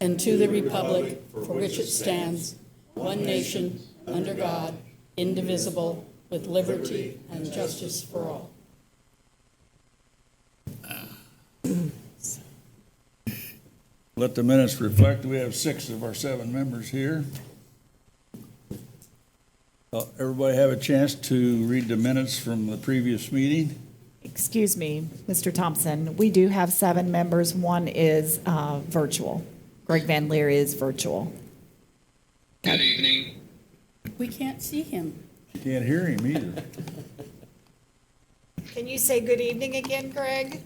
and to the republic for which it stands, one nation, under God, indivisible, with liberty and justice for all. Let the minutes reflect we have 6 of our 7 members here. Everybody have a chance to read the minutes from the previous meeting? Excuse me, Mr. Thompson, we do have 7 members. One is virtual. Greg Van Leer is virtual. Good evening. We can't see him. Can't hear him either. Can you say good evening again, Greg?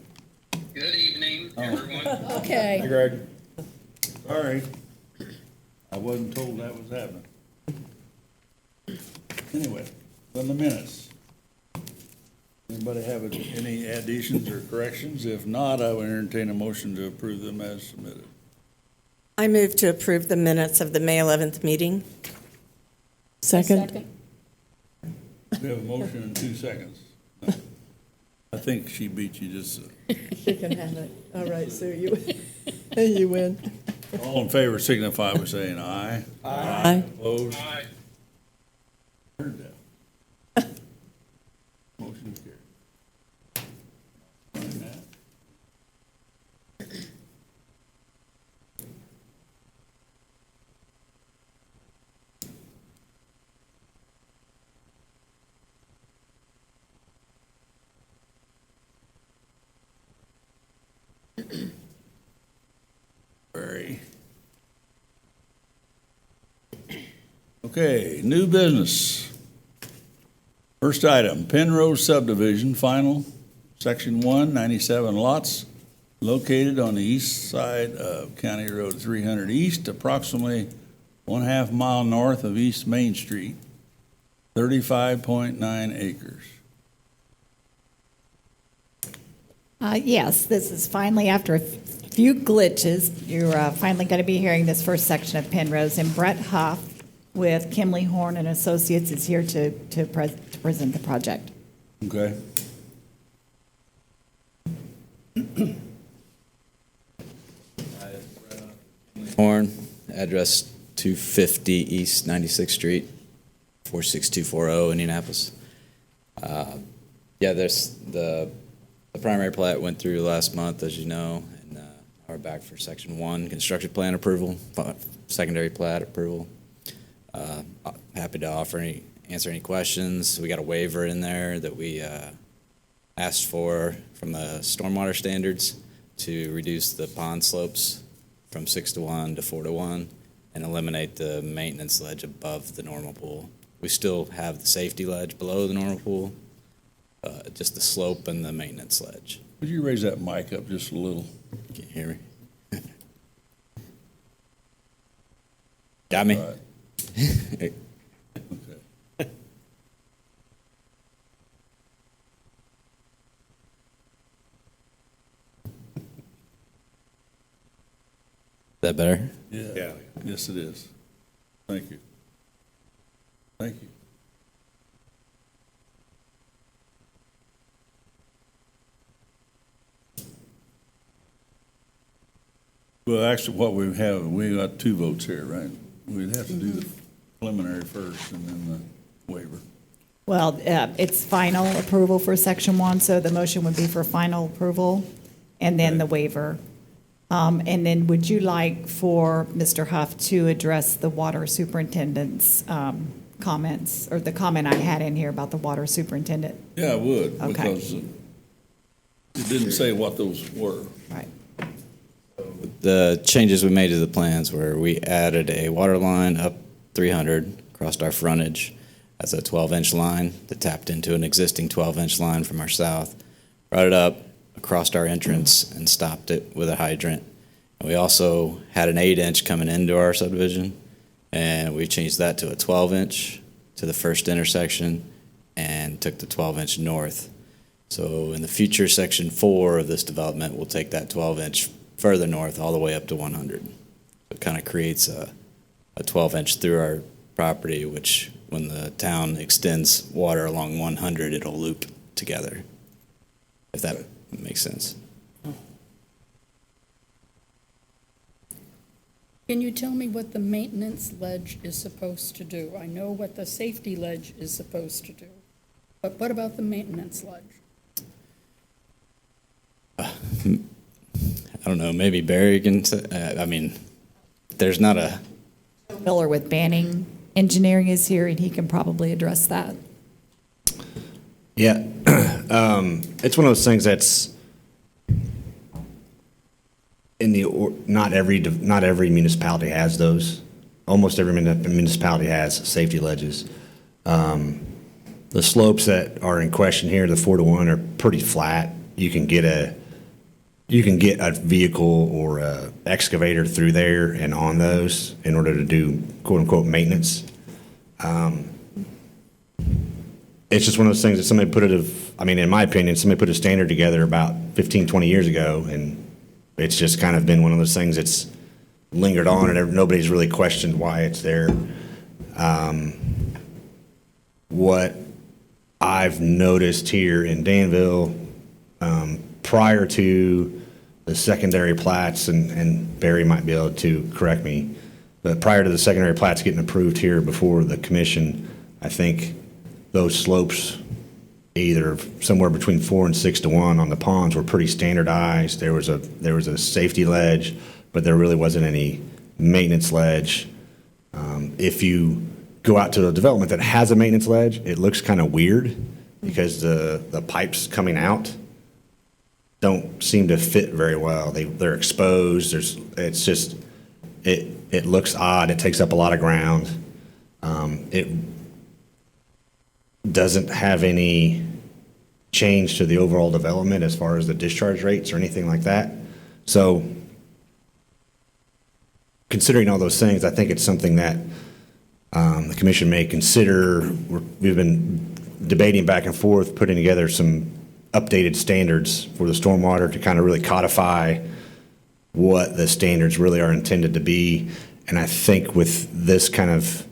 Good evening, everyone. Okay. Hey, Greg. Sorry. I wasn't told that was happening. Anyway, on the minutes. Anybody have any additions or corrections? If not, I will entertain a motion to approve them as submitted. I move to approve the minutes of the May 11th meeting. Second. We have a motion in 2 seconds. No. I think she beat you just. She can have it. All right, Sue, you win. All in favor signify by saying aye. Aye. Opposed? Aye. Heard that. Motion carried. Sign that. Very. Okay, new business. First item, Penrose Subdivision, final, Section 1, 97 lots, located on the east side of County Road 300 East, approximately 1/2 mile north of East Main Street, 35.9 acres. Yes, this is finally, after a few glitches, you're finally going to be hearing this first section of Penrose. And Brett Huff with Kimley Horn and Associates is here to present the project. Okay. Horn, address 250 East 96th Street, 46240 Indianapolis. There's the primary plat went through last month, as you know, and we're back for Section 1, construction plan approval, secondary plat approval. Happy to answer any questions. We got a waiver in there that we asked for from the stormwater standards to reduce the pond slopes from 6-to-1 to 4-to-1 and eliminate the maintenance ledge above the normal pool. We still have the safety ledge below the normal pool, just the slope and the maintenance ledge. Would you raise that mic up just a little? Can you hear me? Got me? All right. Okay. Is that better? Yeah. Yes, it is. Thank you. Thank you. Well, actually, what we got 2 votes here, right? We'd have to do the preliminary first and then the waiver. Well, it's final approval for Section 1, so the motion would be for final approval and then the waiver. And then would you like for Mr. Huff to address the water superintendent's comments, or the comment I had in here about the water superintendent? Yeah, I would, Okay. because it didn't say what those were. Right. The changes we made to the plans were we added a water line up 300, crossed our frontage. That's a 12-inch line that tapped into an existing 12-inch line from our south, brought it up, across our entrance, and stopped it with a hydrant. And we also had an 8-inch coming into our subdivision, and we changed that to a 12-inch to the first intersection and took the 12-inch north. So in the future, Section 4 of this development will take that 12-inch further north all the way up to 100. So it kind of creates a 12-inch through our property, which when the town extends water along 100, it'll loop together, if that makes sense. Can you tell me what the maintenance ledge is supposed to do? I know what the safety ledge is supposed to do, but what about the maintenance ledge? I don't know, maybe Barry can, I mean, there's not a, Miller with Banning Engineering is here, and he can probably address that. Yeah, it's one of those things that's not every municipality has those. Almost every municipality has safety ledges. The slopes that are in question here, the 4-to-1, are pretty flat. You can get a vehicle or a excavator through there and on those in order to do quote unquote maintenance. It's just one of those things that somebody in my opinion, somebody put a standard together about 15, 20 years ago, and it's just kind of been one of those things that's lingered on, and nobody's really questioned why it's there. What I've noticed here in Danville, prior to the secondary plats, and Barry might be able to correct me, but prior to the secondary plats getting approved here before the commission, I think those slopes, either somewhere between 4 and 6-to-1 on the ponds, were pretty standardized. There was a safety ledge, but there really wasn't any maintenance ledge. If you go out to a development that has a maintenance ledge, it looks kind of weird because the pipes coming out don't seem to fit very well. They're exposed. It looks odd. It takes up a lot of ground. It doesn't have any change to the overall development as far as the discharge rates or anything like that. So considering all those things, I think it's something that the commission may consider. We've been debating back and forth, putting together some updated standards for the stormwater to kind of really codify what the standards really are intended to be. And I think with this kind of,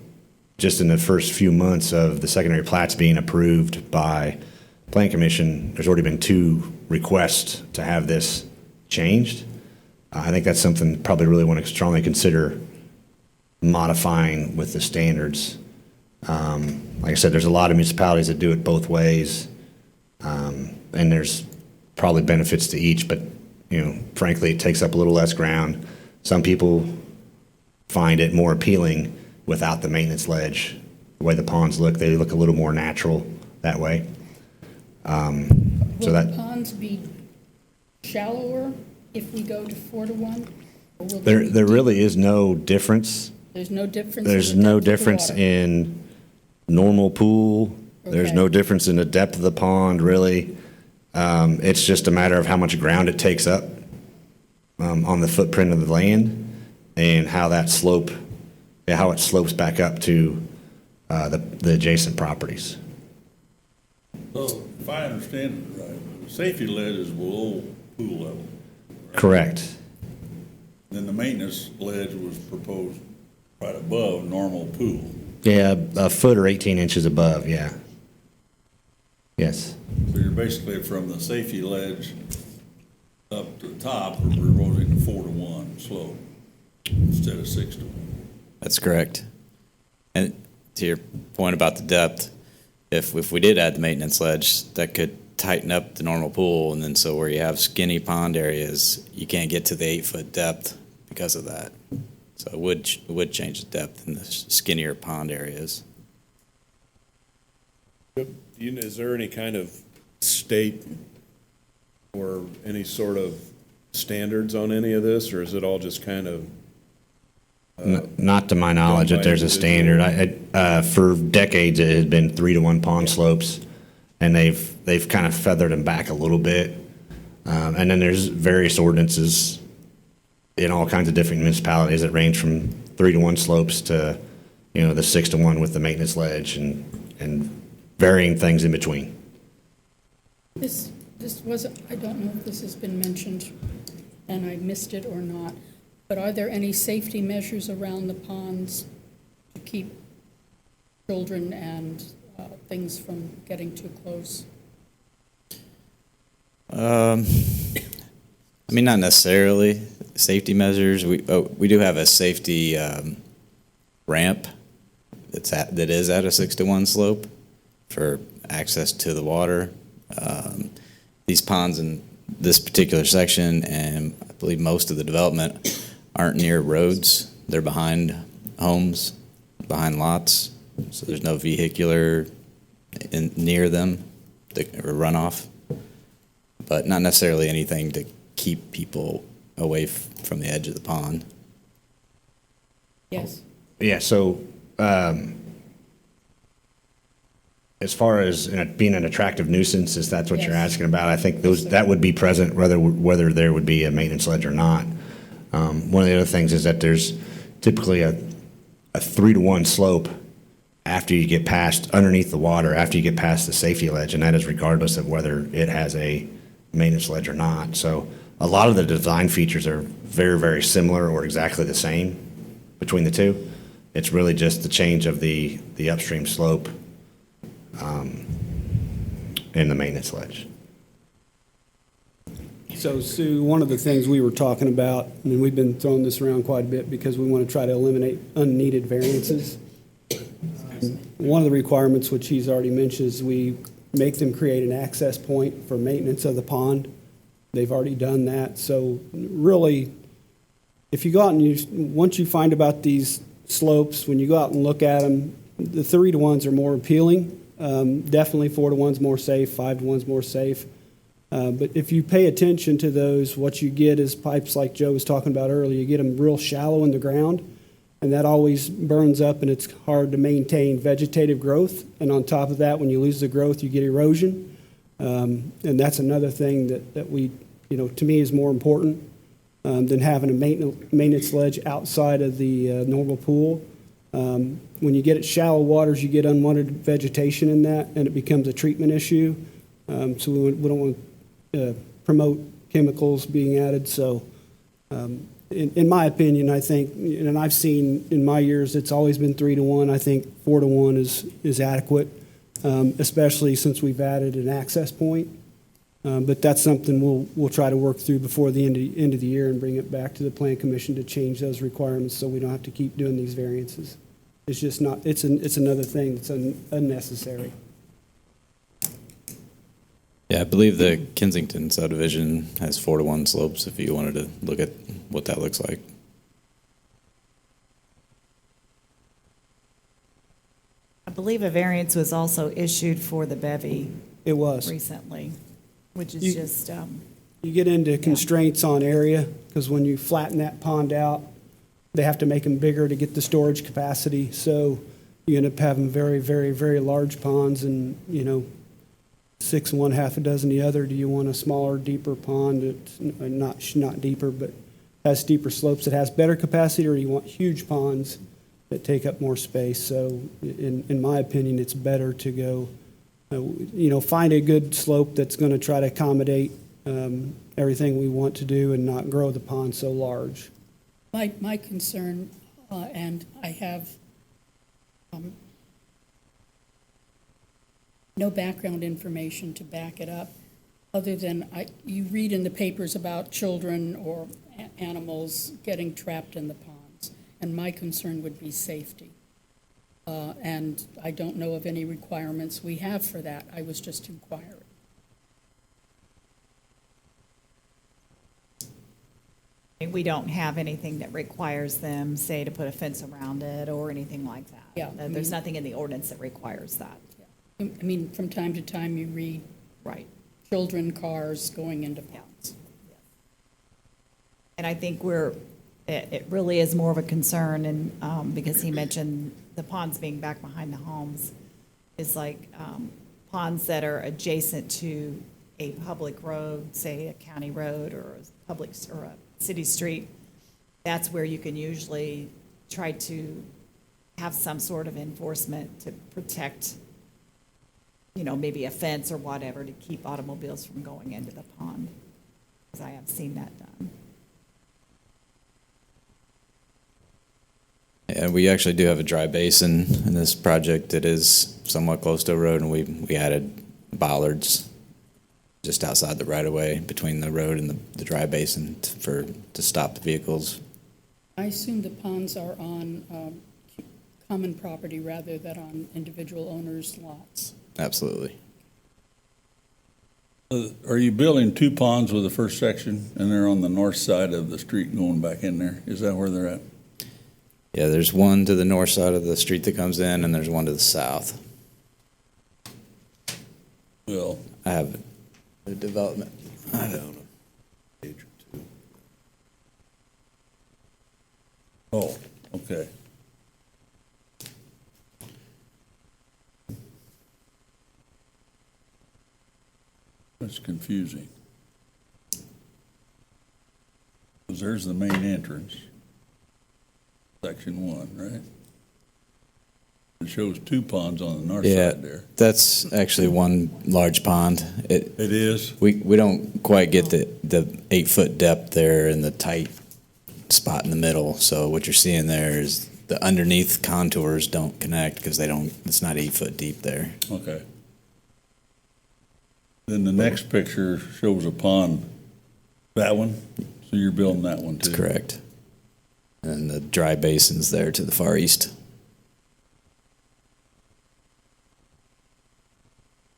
just in the first few months of the secondary plats being approved by Plan Commission, there's already been 2 requests to have this changed. I think that's something probably really want to strongly consider modifying with the standards. Like I said, there's a lot of municipalities that do it both ways, and there's probably benefits to each, but frankly, it takes up a little less ground. Some people find it more appealing without the maintenance ledge. The way the ponds look, they look a little more natural that way. Will the ponds be shallower if we go to 4-to-1? Or will they There really is no difference. There's no difference? There's in the no depth of the difference water? in normal pool. There's Okay. no difference in the depth of the pond, really. It's just a matter of how much ground it takes up on the footprint of the land and how that how it slopes back up to the adjacent properties. So if I understand it right, the safety ledge is below pool level. Correct. Then the maintenance ledge was proposed right above normal pool. Yeah, a foot or 18 inches above, yeah. Yes. So you're basically from the safety ledge up to the top, we're proposing a 4-to-1 slope instead of 6-to-1. that's correct. And to your point about the depth, if we did add the maintenance ledge, that could tighten up the normal pool, and then so where you have skinny pond areas, you can't get to the 8-foot depth because of that. So it would change the depth in the skinnier pond areas. Is there any kind of state or any sort of standards on any of this, or is it all just kind of? Not to my knowledge that there's a standard. For decades, it has been 3-to-1 pond slopes, and they've kind of feathered them back a little bit. And then there's various ordinances in all kinds of different municipalities that range from 3-to-1 slopes to, the 6-to-1 with the maintenance ledge and varying things in between. This wasn't, I don't know if this has been mentioned and I missed it or not, but are there any safety measures around the ponds to keep children and things from getting too close? Not necessarily. safety measures, we do have a safety ramp that is at a 6-to-1 slope for access to the water. These ponds in this particular section, and I believe most of the development, aren't near roads. They're behind homes, behind lots, so there's no vehicular near them or runoff, but not necessarily anything to keep people away from the edge of the pond. Yes. Yeah, so as far as being an attractive nuisance, if that's what you're Yes. asking about, I think that would be present whether there would be a maintenance ledge or not. One of the other things is that there's typically a 3-to-1 slope after you get underneath the water, after you get past the safety ledge, and that is regardless of whether it has a maintenance ledge or not. So a lot of the design features are very, very similar or exactly the same between the two. It's really just the change of the upstream slope and the maintenance ledge. So Sue, one of the things we were talking about, and we've been throwing this around quite a bit because we want to try to eliminate unneeded variances. One of the requirements, which he's already mentioned, is we make them create an access point for maintenance of the pond. They've already done that. So really, if you go out and once you find about these slopes, when you go out and look at them, the 3-to-1s are more appealing. Definitely 4-to-1's more safe, 5-to-1's more safe. But if you pay attention to those, what you get is pipes like Joe was talking about earlier. You get them real shallow in the ground, and that always burns up, and it's hard to maintain vegetative growth. And on top of that, when you lose the growth, you get erosion. And that's another thing that we, to me is more important than having a maintenance ledge outside of the normal pool. When you get at shallow waters, you get unwanted vegetation in that, and it becomes a treatment issue. So we don't want to promote chemicals being added. So in my opinion, I think, and I've seen in my years, it's always been 3-to-1. I think 4-to-1 is adequate, especially since we've added an access point. But that's something we'll try to work through before the end of the year and bring it back to the Plan Commission to change those requirements so we don't have to keep doing these variances. It's just not, it's another thing that's unnecessary. Yeah, I believe the Kensington subdivision has 4-to-1 slopes if you wanted to look at what that looks like. I believe a variance was also issued for the bevy It was. recently, which is You- just, You get into constraints on area, because when you flatten that pond out, they have to make them bigger to get the storage capacity. So you end up having very, very, very large ponds and, 6 one, half a dozen the other. Do you want a smaller, deeper pond that's not deeper, but has steeper slopes that has better capacity, or do you want huge ponds that take up more space? So in my opinion, it's better to go, find a good slope that's going to try to accommodate everything we want to do and not grow the pond so large. My concern, and I have no background information to back it up, other than you read in the papers about children or animals getting trapped in the ponds, and my concern would be safety. And I don't know of any requirements we have for that. I was just inquiring. we don't have anything that requires them, say, to put a fence around it or anything like that. Yeah, I There's mean- nothing in the ordinance that requires that. I mean, from time to time, you read Right. children, cars going into ponds. And I think it really is more of a concern, and because he mentioned the ponds being back behind the homes, is like ponds that are adjacent to a public road, say a county road or a public or a city street. That's where you can usually try to have some sort of enforcement to protect, maybe a fence or whatever to keep automobiles from going into the pond, because I have seen that done. And we actually do have a dry basin in this project that is somewhat close to a road, and we added bollards just outside the right-of-way between the road and the dry basin to stop the vehicles. I assume the ponds are on common property rather than on individual owners' lots. Absolutely. Are you building two ponds with the first section, and they're on the north side of the street going back in there? Is that where they're at? Yeah, there's one to the north side of the street that comes in, and there's one to the south. Well, I have the development. Page or two. oh, okay. That's confusing. Because there's the main entrance, section 1, right? It shows two ponds on the north Yeah, side there. that's actually one large pond. It is? We don't quite get the 8-foot depth there and the tight spot in the middle. So what you're seeing there is the underneath contours don't connect because it's not 8 foot deep there. Okay. Then the next picture shows a pond, that one? So you're building that one too? That's correct. And the dry basin's there to the far east.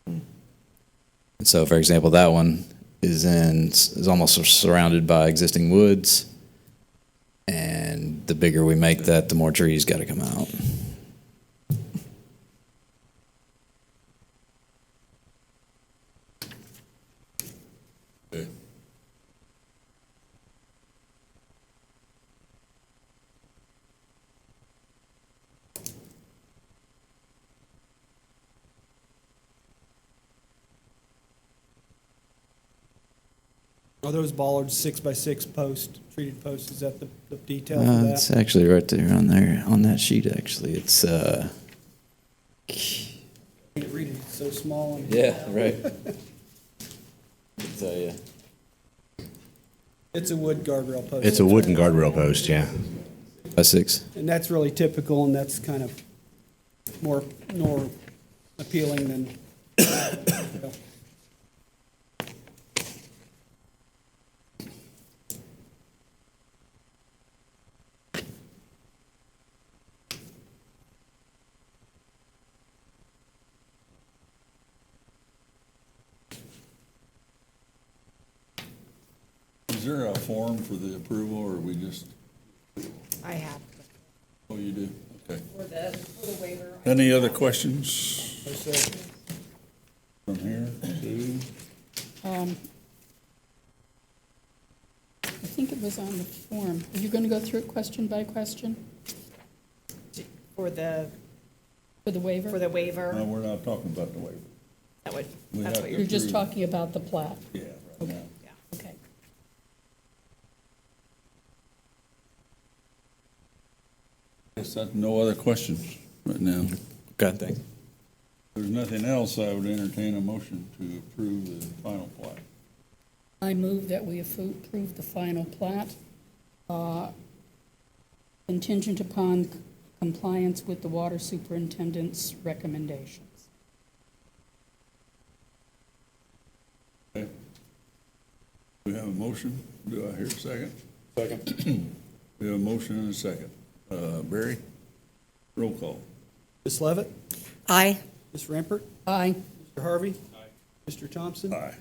And so, for example, that one is almost surrounded by existing woods. And the bigger we make that, the more trees got to come out. Okay. Are those bollards 6x6 post, treated posts? Is that the detail for It's that? actually right there on that sheet, actually. It's, Can't read it, it's so small. And right. I'll tell you. It's a wood guardrail post. It's a wooden guardrail post, yeah. By 6. And that's really typical, and that's kind of more appealing than, you know. Is there a form for the approval, or we just, I have oh, you do? Okay. for the waiver. Any other questions from here? I think it was on the form. Are you going to go through it question by question For the for the waiver? For the waiver, No, we're not talking about the waiver. that would, We that's have what to- You're just talking about the plat? Yeah, right Okay, now. yeah. okay. Guess that's no other questions right now. Okay, thanks. If there's nothing else, I would entertain a motion to approve the final plat. I move that we approve the final plat contingent upon compliance with the water superintendent's recommendations. Okay. We have a motion. Do I hear a second? Second. We have a motion and a second. Barry, roll call. Ms. Levitt? Aye. Ms. Rampart? Aye. Mr. Harvey? Aye. Mr. Thompson? Aye.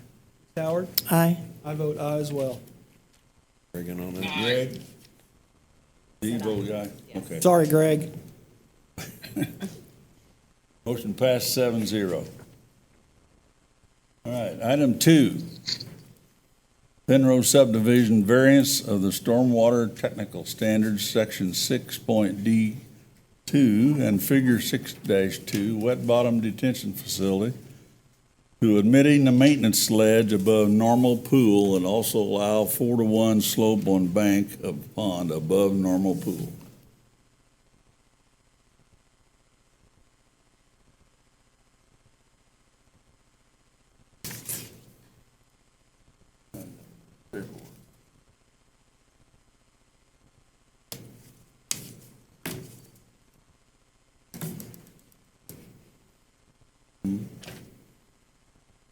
Ms. Howard? Aye. I vote aye as well. Reagan on that. Greg? D, vote aye. Okay. Sorry, Greg. Motion passed 7-0. All right, item 2. Penrose Subdivision variance of the Stormwater Technical Standards, Section 6.D2 and Figure 6-2, wet bottom detention facility, to admitting the maintenance ledge above normal pool and also allow 4-to-1 slope on bank of pond above normal pool.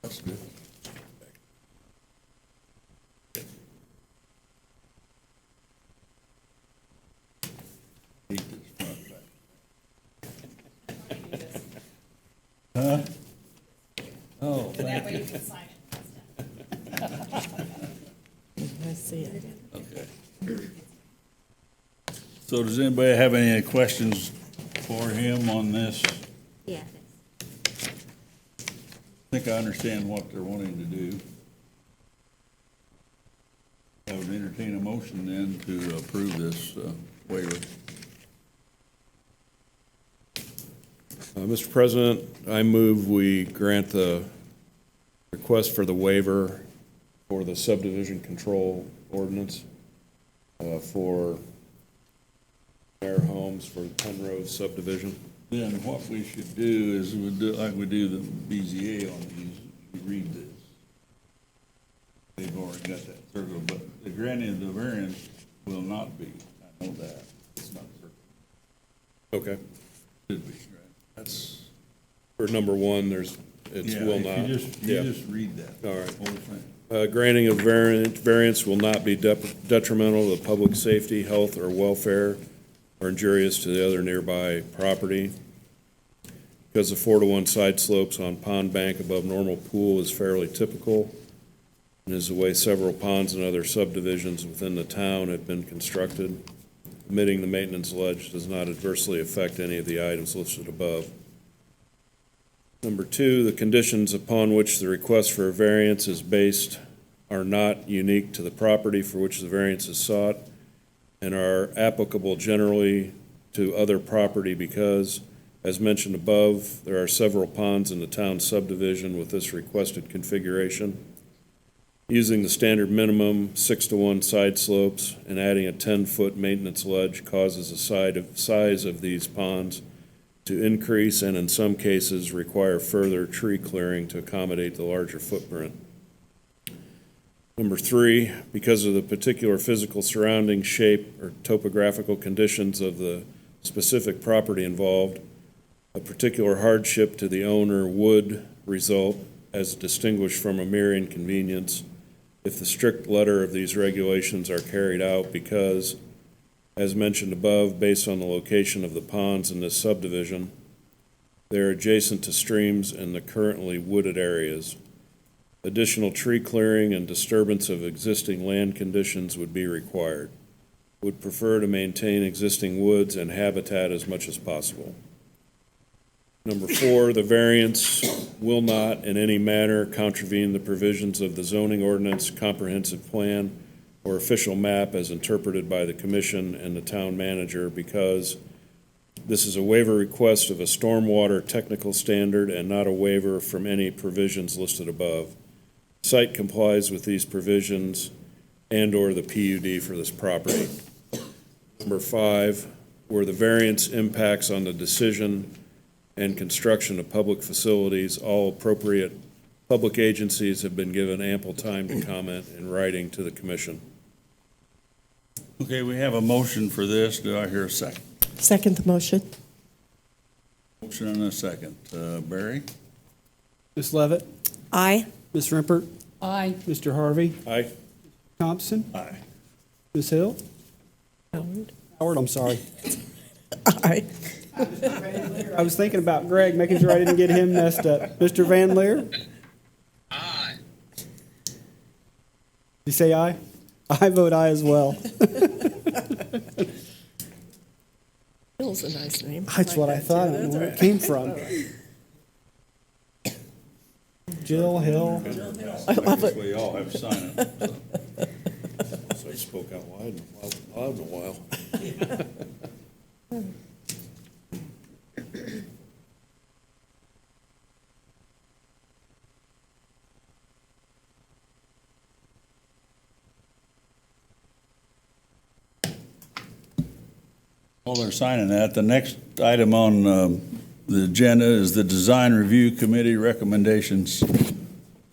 That's good. Oh, thank you. I see it. Okay. So does anybody have any questions for him on this? Yeah. I think I understand what they're wanting to do. I would entertain a motion then to approve this waiver. Mr. President, I move we grant the request for the waiver for the subdivision control ordinance for their homes for Penrose subdivision. Then what we should do is we do like we do the BZA on these, you read this. They've already got that circle, but the granting of the variance will not be, I know that, it's not circled. Okay. Should be, right? That's. For number one, it's Yeah, will if not. you just read that. All right. Whole thing. Granting of variance will not be detrimental to public safety, health, or welfare, or injurious to the other nearby property. Because the 4-to-1 side slopes on pond bank above normal pool is fairly typical, and is the way several ponds and other subdivisions within the town have been constructed. Omitting the maintenance ledge does not adversely affect any of the items listed above. Number two, the conditions upon which the request for a variance is based are not unique to the property for which the variance is sought and are applicable generally to other property because, as mentioned above, there are several ponds in the town subdivision with this requested configuration. Using the standard minimum 6-to-1 side slopes and adding a 10-foot maintenance ledge causes the size of these ponds to increase and in some cases require further tree clearing to accommodate the larger footprint. Number three, because of the particular physical surrounding shape or topographical conditions of the specific property involved, a particular hardship to the owner would result, as distinguished from a mere inconvenience, if the strict letter of these regulations are carried out because, as mentioned above, based on the location of the ponds in this subdivision, they are adjacent to streams in the currently wooded areas. Additional tree clearing and disturbance of existing land conditions would be required. Would prefer to maintain existing woods and habitat as much as possible. Number four, the variance will not in any manner contravene the provisions of the zoning ordinance, comprehensive plan, or official map as interpreted by the commission and the town manager because this is a waiver request of a stormwater technical standard and not a waiver from any provisions listed above. Site complies with these provisions and/or the PUD for this property. Number five, where the variance impacts on the decision and construction of public facilities, all appropriate public agencies have been given ample time to comment in writing to the commission. Okay, we have a motion for this. Do I hear a second? Second the motion. Motion and a second. Barry? Ms. Levitt? Aye. Ms. Rimpert? Aye. Mr. Harvey? Aye. Thompson? Aye. Ms. Hill? Howard? Howard, I'm sorry. Aye. I was thinking about Greg, making sure I didn't get him messed up. Mr. Van Leer? Aye. You say aye? I vote aye as well. Bill's a nice name. That's what I thought. I don't know where it came from. Jill Hill. I love it. We all have to sign it. so. So I spoke out loud in a while. While they're signing that, the next item on the agenda is the Design Review Committee recommendations.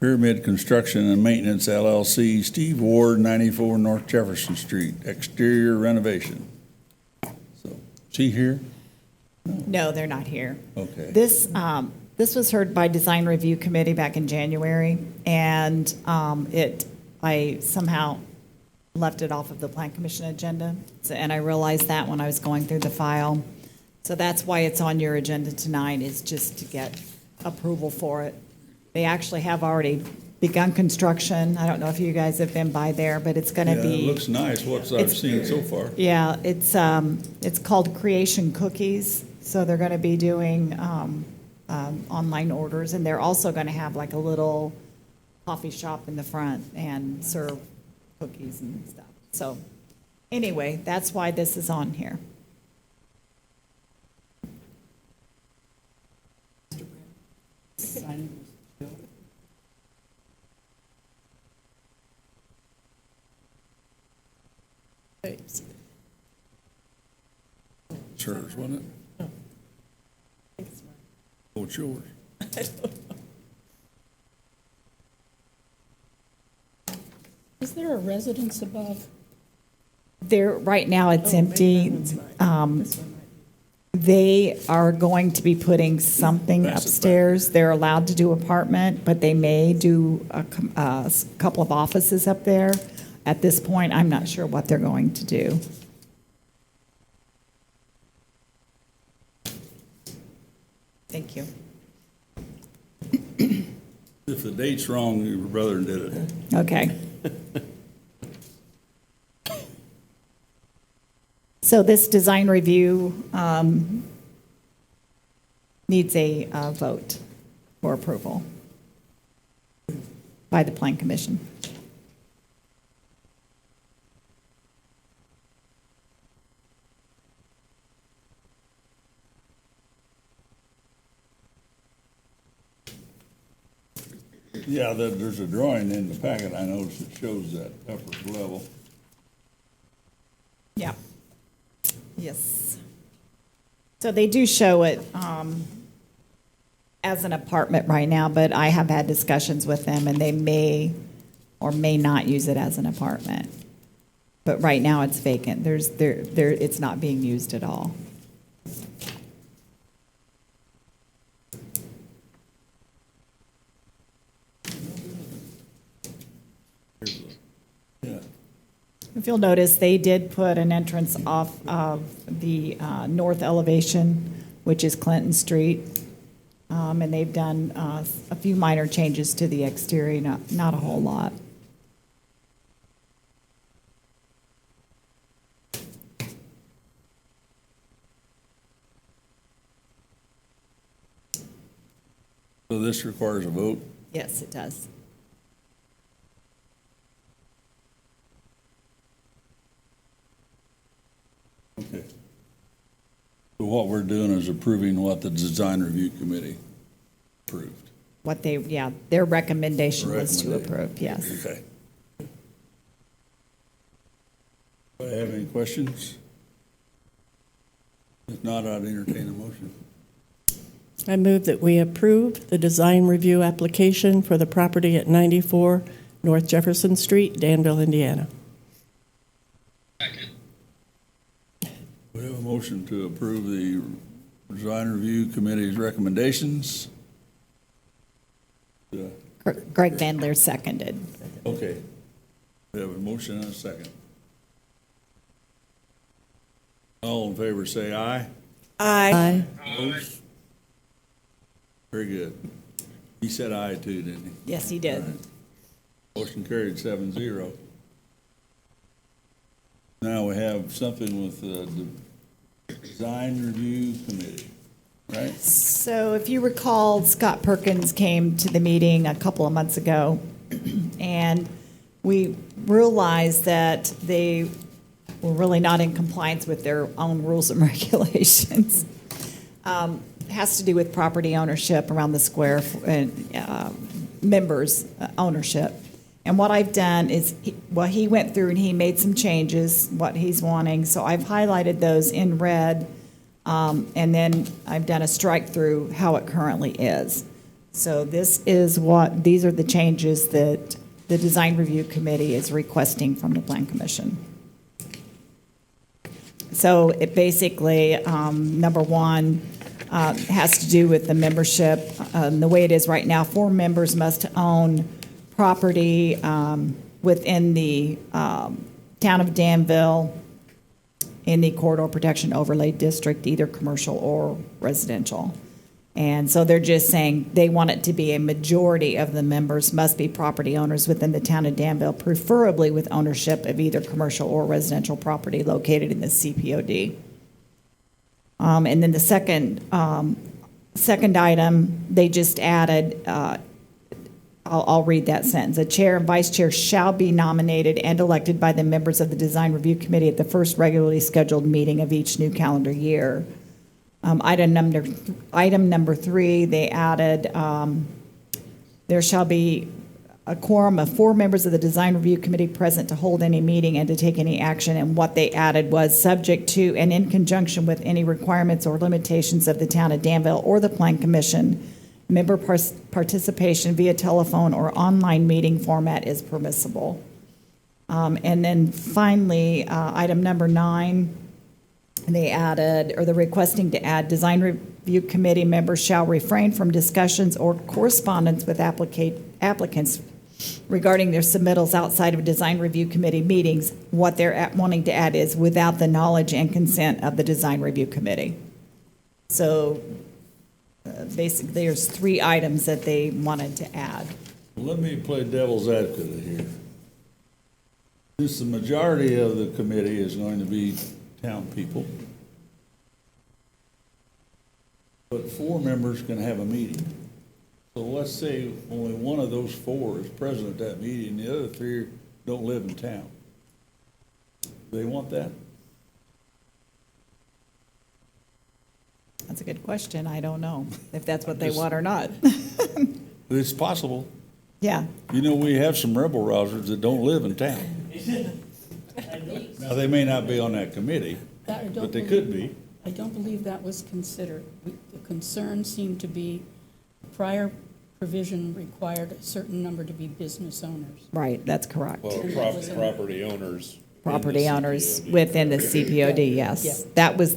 Pyramid Construction and Maintenance LLC, Steve Ward, 94 North Jefferson Street, exterior renovation. So, is he here? No, they're not here. Okay. This was heard by Design Review Committee back in January, and I somehow left it off of the Plan Commission agenda, and I realized that when I was going through the file. So that's why it's on your agenda tonight, is just to get approval for it. They actually have already begun construction. I don't know if you guys have been by there, but it's going Yeah, to it be. looks nice, what I've seen so far. Yeah, it's called Creation Cookies, so they're going to be doing online orders, and they're also going to have like a little coffee shop in the front and serve cookies and stuff. So anyway, that's why this is on here. Thanks. It's hers, wasn't it? Oh, it's yours. Is there a residence above? There, right now, it's Oh, maybe empty. that one's mine. This one might be. They are going to be putting something Pass it back. upstairs. They're allowed to do apartment, but they may do a couple of offices up there. At this point, I'm not sure what they're going to do. Thank you. If the date's wrong, your brother did it. Okay. So this design review needs a vote for approval by the Plan Commission. Yeah, there's a drawing in the packet, I noticed it shows that upper level. Yeah. Yes. So they do show it as an apartment right now, but I have had discussions with them, and they may or may not use it as an apartment. But right now, it's vacant. It's not being used at all. Yeah, If you'll notice, they did put an entrance off of the north elevation, which is Clinton Street. And they've done a few minor changes to the exterior, not a whole lot. so this requires a vote. Yes, it does. Okay. So what we're doing is approving what the design review committee approved. Their recommendation was to Recommendation. approve, yes. Okay. Do I have any questions? If not, I'd entertain a motion. I move that we approve the design review application for the property at 94 North Jefferson Street, Danville, Indiana. Second. We have a motion to approve the design review committee's recommendations. Greg Vandler seconded. Okay. We have a motion and a second. All in favor, say aye. Aye. Opposed? Very good. He said aye too, didn't he? Yes, he did. Motion carried 7-0. Now we have something with the design review committee, right? So if you recall, Scott Perkins came to the meeting a couple of months ago, and we realized that they were really not in compliance with their own rules and regulations. It has to do with property ownership around the square and members' ownership. And what I've done is, he went through and he made some changes, what he's wanting. So I've highlighted those in red, and then I've done a strike through how it currently is. So these are the changes that the Design Review Committee is requesting from the Plan Commission. So it basically, number one, has to do with the membership. The way it is right now, 4 members must own property within the town of Danville in the Corridor Protection Overlay District, either commercial or residential. And so they're just saying they want it to be a majority of the members must be property owners within the town of Danville, preferably with ownership of either commercial or residential property located in the CPOD. And then the second item, they just added, I'll read that sentence. The chair and vice chair shall be nominated and elected by the members of the Design Review Committee at the first regularly scheduled meeting of each new calendar year. Item number 3, they added, there shall be a quorum of 4 members of the Design Review Committee present to hold any meeting and to take any action. And what they added was subject to and in conjunction with any requirements or limitations of the town of Danville or the Plan Commission, member participation via telephone or online meeting format is permissible. And then finally, item number 9, they added, or they're requesting to add, Design Review Committee members shall refrain from discussions or correspondence with applicants regarding their submittals outside of Design Review Committee meetings. What they're wanting to add is without the knowledge and consent of the Design Review Committee. So basically, there's 3 items that they wanted to add. Let me play devil's advocate here. Since the majority of the committee is going to be town people, but 4 members can have a meeting. So let's say only one of those 4 is present at that meeting, and the other 3 don't live in town. Do they want that? That's a good question. I don't know if that's what they want or not. It's possible. Yeah. You know, we have some rebel rousers that don't live in town. Now, they may not be on that committee, That I don't but they believe- could be. I don't believe that was considered. The concern seemed to be prior provision required a certain number to be business owners. Right, that's correct. Well, property owners. in the Property owners CPOD. within the CPOD, yes. Yeah. That was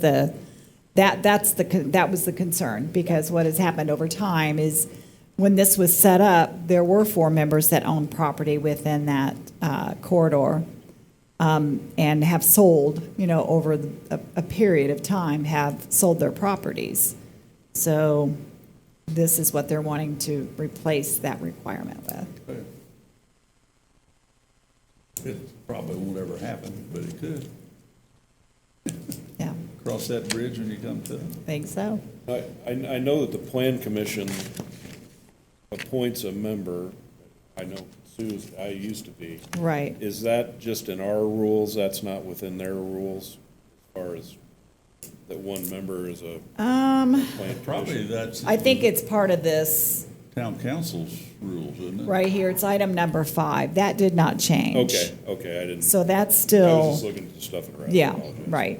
the concern, because what has happened over time is when this was set up, there were 4 members that owned property within that corridor, and have sold, over a period of time, have sold their properties. So this is what they're wanting to replace that requirement with. It probably won't ever happen, but it could. Yeah, Cross that bridge when you come to it. I think so. I know that the Plan Commission appoints a member. I know I used to be. Right. Is that just in our rules? That's not within their rules as far as that one member is a Plan Probably Commission? that's I think it's part of this town council's rules, isn't it? right here. It's item number 5. That did not change. Okay, I didn't. So that's I still, was just looking at the stuff around. yeah, right.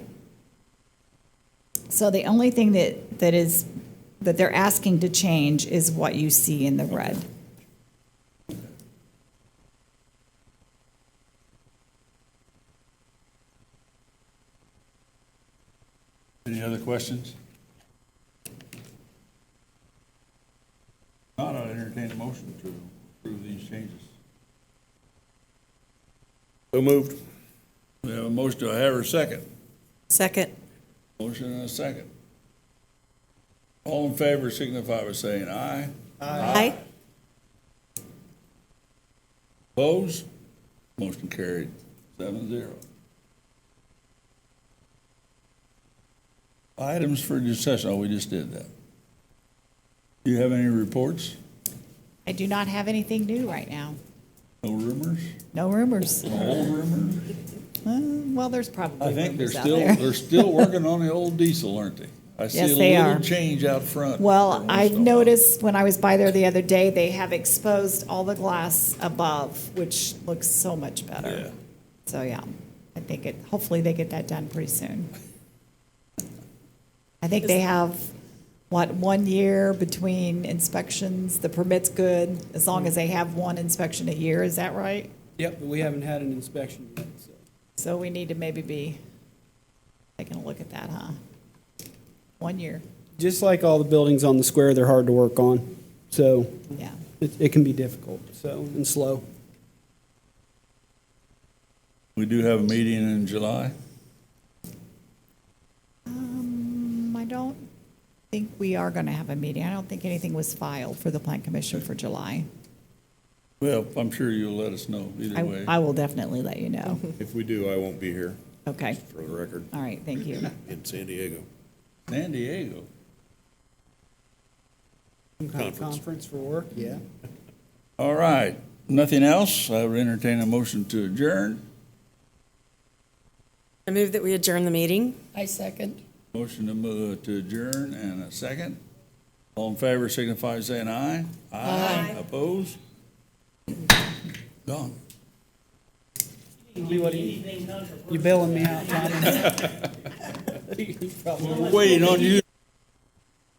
So the only thing that they're asking to change is what you see in the red. Any other questions? Not, I'll entertain a motion to approve these changes. So moved. We have a motion, do I have a second? Second. Motion and a second. All in favor signify by saying aye. Aye. Opposed? Motion carried, 7-0. Items for discussion, oh, we just did that. Do you have any reports? I do not have anything new right now. No rumors? No rumors. No old rumors? Well, there's probably I think rumors out there. they're still working on the old diesel, aren't they? I see Yes, a they little are. change out front. Well, every once I've in a while. noticed when I was by there the other day, they have exposed all the glass above, which looks so much better. Yeah. So, yeah, I think hopefully they get that done pretty soon. I think they have, 1 year between inspections? The permit's good, as long as they have 1 inspection a year, is that right? Yep, but we haven't had an inspection yet, so. So we need to maybe be taking a look at that, huh? 1 year, Just like all the buildings on the square, they're hard to work on, so yeah. it can be difficult, and slow. We do have a meeting in July. think we are going to have a meeting. I don't think anything was filed for the Plan Commission for July. Well, I'm sure you'll let us know either way. I will definitely let you know. If we do, I won't be here, Okay, for the record, all right, thank you. in San Diego. San Diego. Conference for work, yeah. All right, nothing else? I would entertain a motion to adjourn. I move that we adjourn the meeting. I second. Motion to adjourn and a second. All in favor signify by saying aye. Aye. Opposed? Gone. You bailing me out, Tommy? Waiting on you.